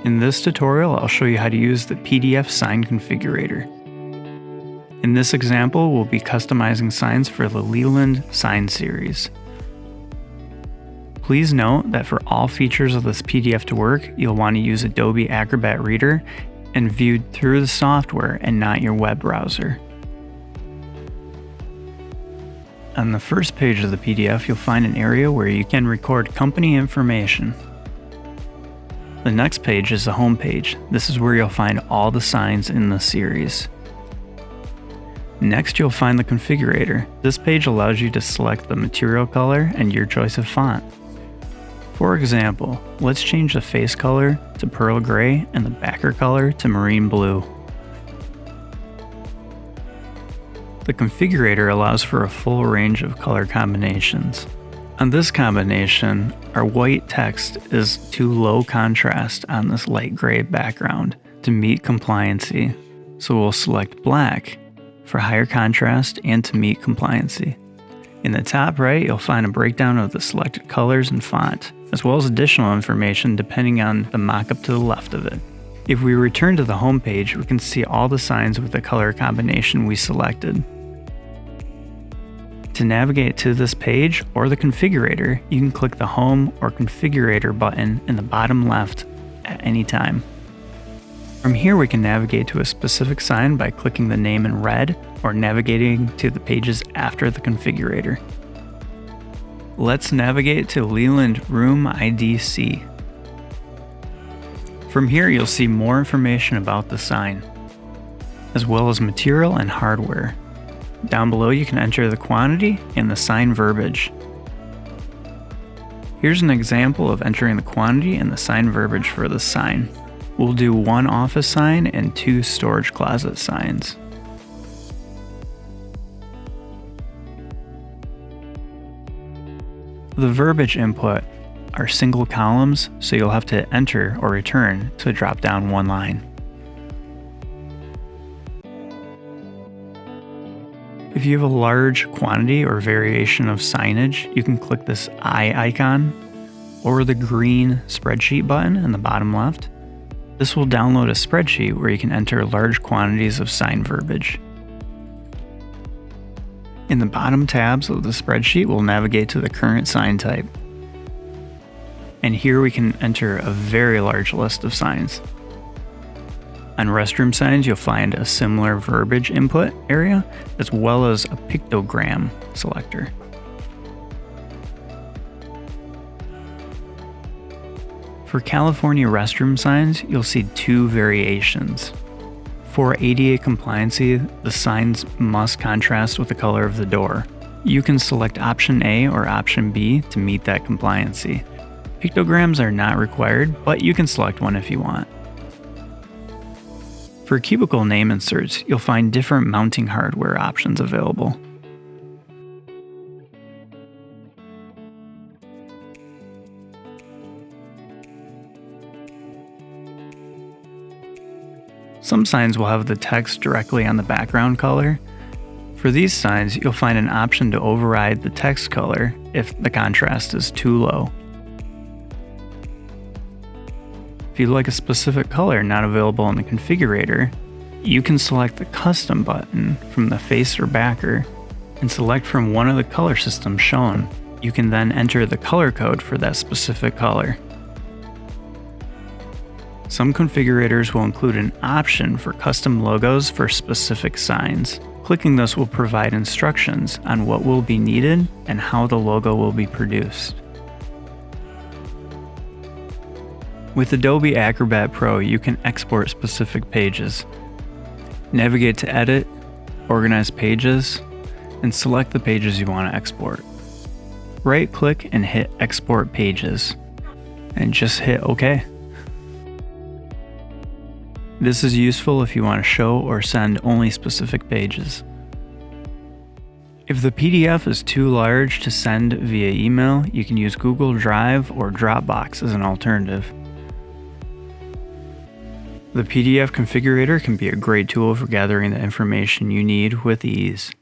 In this tutorial, I'll show you how to use the PDF Sign Configurator. In this example, we'll be customizing signs for the Leland Sign Series. Please note that for all features of this PDF to work, you'll want to use Adobe Acrobat Reader and viewed through the software and not your web browser. On the first page of the PDF, you'll find an area where you can record company information. The next page is the home page. This is where you'll find all the signs in the series. Next, you'll find the configurator. This page allows you to select the material color and your choice of font. For example, let's change the face color to pearl gray and the backer color to marine blue. The configurator allows for a full range of color combinations. On this combination, our white text is too low contrast on this light gray background to meet compliancy, so we'll select black for higher contrast and to meet compliancy. In the top right, you'll find a breakdown of the selected colors and font, as well as additional information depending on the mockup to the left of it. If we return to the home page, we can see all the signs with the color combination we selected. To navigate to this page or the configurator, you can click the Home or Configurator button in the bottom left at any time. From here, we can navigate to a specific sign by clicking the name in red or navigating to the pages after the configurator. Let's navigate to Leland Room ID C. From here, you'll see more information about the sign, as well as material and hardware. Down below, you can enter the quantity and the sign verbiage. Here's an example of entering the quantity and the sign verbiage for the sign. We'll do one office sign and 2 storage closet signs. The verbiage input are single columns, so you'll have to enter or return to drop down one line. If you have a large quantity or variation of signage, you can click this eye icon or the green spreadsheet button in the bottom left. This will download a spreadsheet where you can enter large quantities of sign verbiage. In the bottom tabs of the spreadsheet, we'll navigate to the current sign type. And here we can enter a very large list of signs. On restroom signs, you'll find a similar verbiage input area, as well as a pictogram selector. For California restroom signs, you'll see 2 variations. For ADA compliancy, the signs must contrast with the color of the door. You can select option A or option B to meet that compliancy. Pictograms are not required, but you can select one if you want. For cubicle name inserts, you'll find different mounting hardware options available. Some signs will have the text directly on the background color. For these signs, you'll find an option to override the text color if the contrast is too low. If you'd like a specific color not available in the configurator, you can select the Custom button from the face or backer and select from one of the color systems shown. You can then enter the color code for that specific color. Some configurators will include an option for custom logos for specific signs. Clicking this will provide instructions on what will be needed and how the logo will be produced. With Adobe Acrobat Pro, you can export specific pages. Navigate to Edit, Organize Pages, and select the pages you want to export. Right-click and hit Export Pages, and just hit OK. This is useful if you want to show or send only specific pages. If the PDF is too large to send via email, you can use Google Drive or Dropbox as an alternative. The PDF configurator can be a great tool for gathering the information you need with ease.